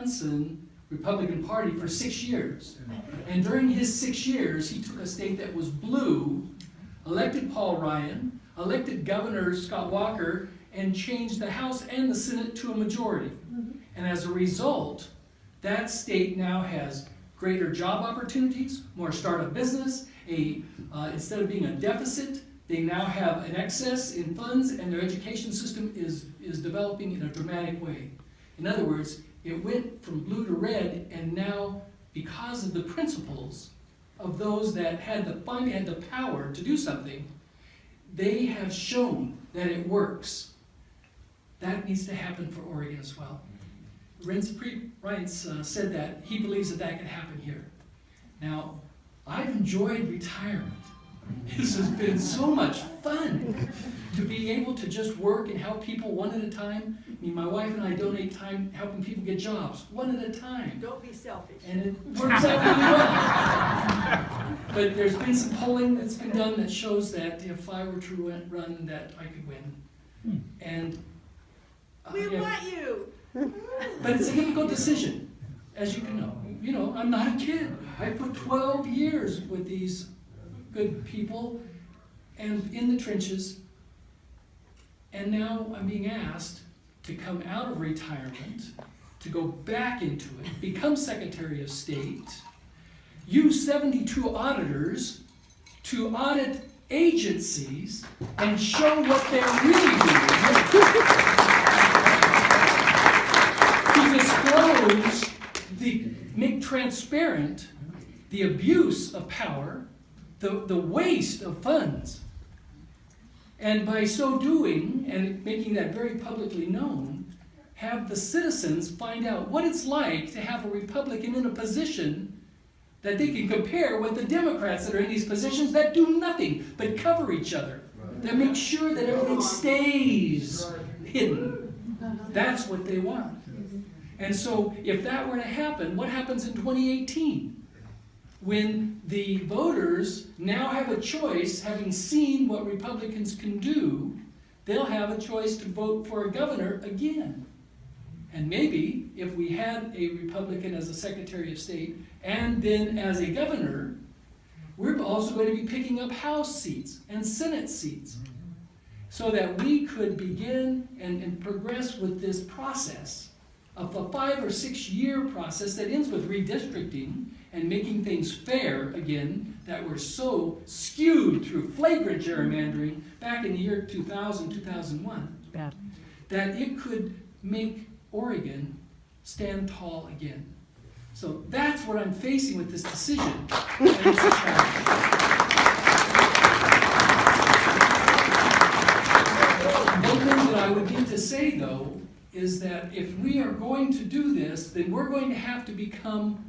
Wisconsin Republican Party for 6 years. And during his 6 years, he took a state that was blue, elected Paul Ryan, elected Governor Scott Walker, and changed the House and the Senate to a majority. And as a result, that state now has greater job opportunities, more startup business, instead of being a deficit, they now have an excess in funds, and their education system is developing in a dramatic way. In other words, it went from blue to red, and now, because of the principles of those that finally had the power to do something, they have shown that it works. That needs to happen for Oregon as well. Reince said that he believes that can happen here. Now, I've enjoyed retirement. This has been so much fun to be able to just work and help people one at a time. I mean, my wife and I donate time helping people get jobs, one at a time. Don't be selfish. And it works out really well. But there's been some polling that's been done that shows that if I were to run, that I could win. And we want you. But it's a difficult decision, as you can know. You know, I'm not a kid. I put 12 years with these good people and in the trenches, and now I'm being asked to come out of retirement, to go back into it, become Secretary of State, use 72 auditors to audit agencies and show what they're really doing. To disclose, make transparent the abuse of power, the waste of funds. And by so doing, and making that very publicly known, have the citizens find out what it's like to have a Republican in a position that they can compare with the Democrats that are in these positions that do nothing but cover each other, that make sure that everything stays hidden. That's what they want. And so if that were to happen, what happens in 2018? When the voters now have a choice, having seen what Republicans can do, they'll have a choice to vote for a governor again. And maybe if we had a Republican as a Secretary of State and then as a governor, we're also going to be picking up House seats and Senate seats so that we could begin and progress with this process of a 5 or 6 year process that ends with redistricting and making things fair again, that were so skewed through flagrant gerrymandering back in the year 2000, 2001, that it could make Oregon stand tall again. So that's what I'm facing with this decision, and it's a challenge. One thing that I would need to say, though, is that if we are going to do this, then we're going to have to become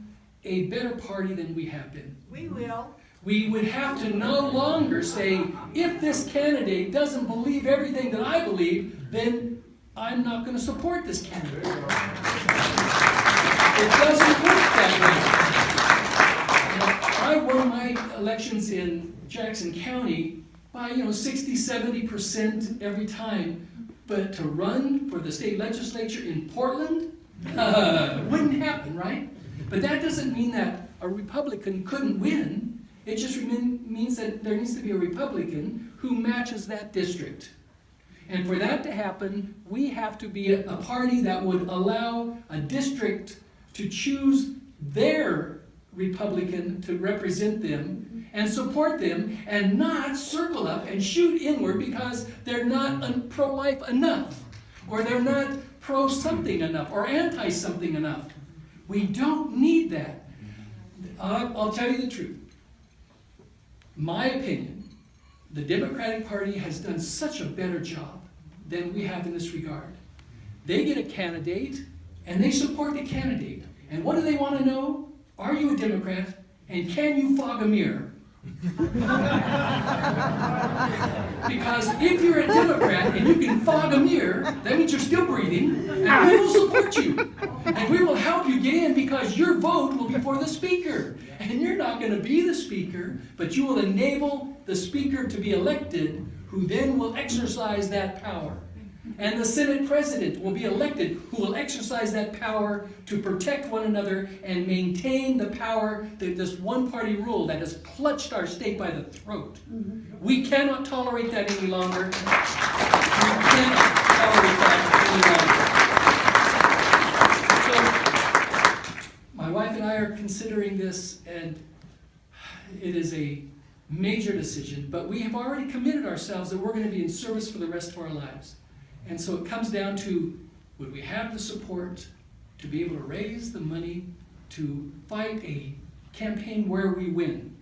a better party than we have been. We will. We would have to no longer say, if this candidate doesn't believe everything that I believe, then I'm not going to support this candidate. It doesn't work that way. I won my elections in Jackson County by 60-70% every time, but to run for the state legislature in Portland wouldn't happen, right? But that doesn't mean that a Republican couldn't win. It just means that there needs to be a Republican who matches that district. And for that to happen, we have to be a party that would allow a district to choose their Republican to represent them and support them, and not circle up and shoot inward because they're not pro-life enough, or they're not pro-something enough, or anti-something enough. We don't need that. I'll tell you the truth. My opinion, the Democratic Party has done such a better job than we have in this regard. They get a candidate, and they support the candidate. And what do they want to know? Are you a Democrat? And can you fog a mirror? Because if you're a Democrat and you can fog a mirror, that means you're still breathing, and we will support you. And we will help you get in because your vote will be for the speaker. And you're not going to be the speaker, but you will enable the speaker to be elected, who then will exercise that power. And the Senate president will be elected, who will exercise that power to protect one another and maintain the power, this one-party rule that has clutched our state by the throat. We cannot tolerate that any longer. We cannot tolerate that any longer. So, my wife and I are considering this, and it is a major decision, but we have already committed ourselves that we're going to be in service for the rest of our lives. And so it comes down to, would we have the support to be able to raise the money to fight a campaign where we win?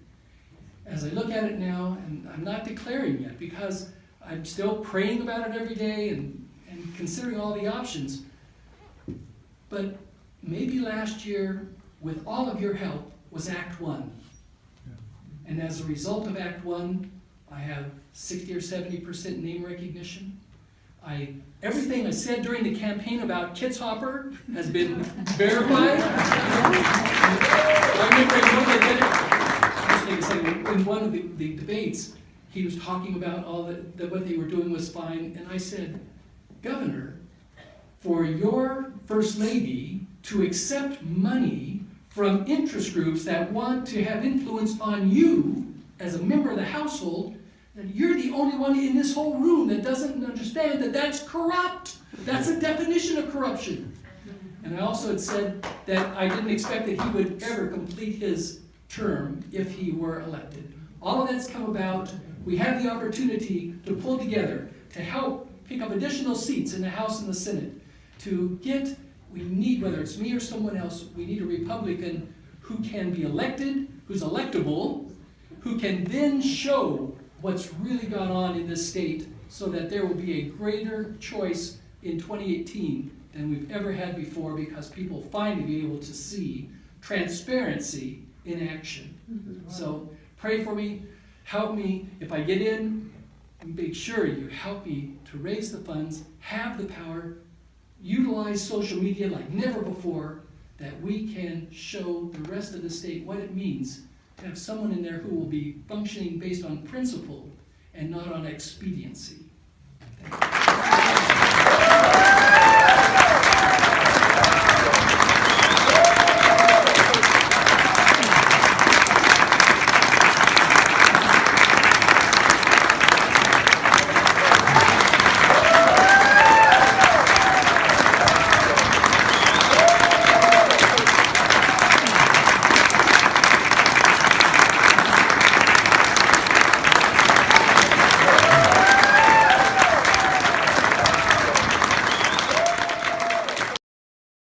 As I look at it now, and I'm not declaring yet because I'm still praying about it every day and considering all the options, but maybe last year, with all of your help, was Act 1. And as a result of Act 1, I have 60 or 70% name recognition. Everything I said during the campaign about Kitzhopper has been verified. I remember in one of the debates, he was talking about all that what they were doing was fine, and I said, Governor, for your First Lady to accept money from interest groups that want to have influence on you as a member of the household, and you're the only one in this whole room that doesn't understand that that's corrupt. That's a definition of corruption. And I also had said that I didn't expect that he would ever complete his term if he were elected. All of that's come about. We have the opportunity to pull together, to help pick up additional seats in the House and the Senate, to get, we need, whether it's me or someone else, we need a Republican who can be elected, who's electable, who can then show what's really gone on in this state so that there will be a greater choice in 2018 than we've ever had before, because people finally be able to see transparency in action. So pray for me, help me. If I get in, make sure you help me to raise the funds, have the power, utilize social media like never before, that we can show the rest of the state what it means to have someone in there who will be functioning based on principle and not on expediency. Thank you.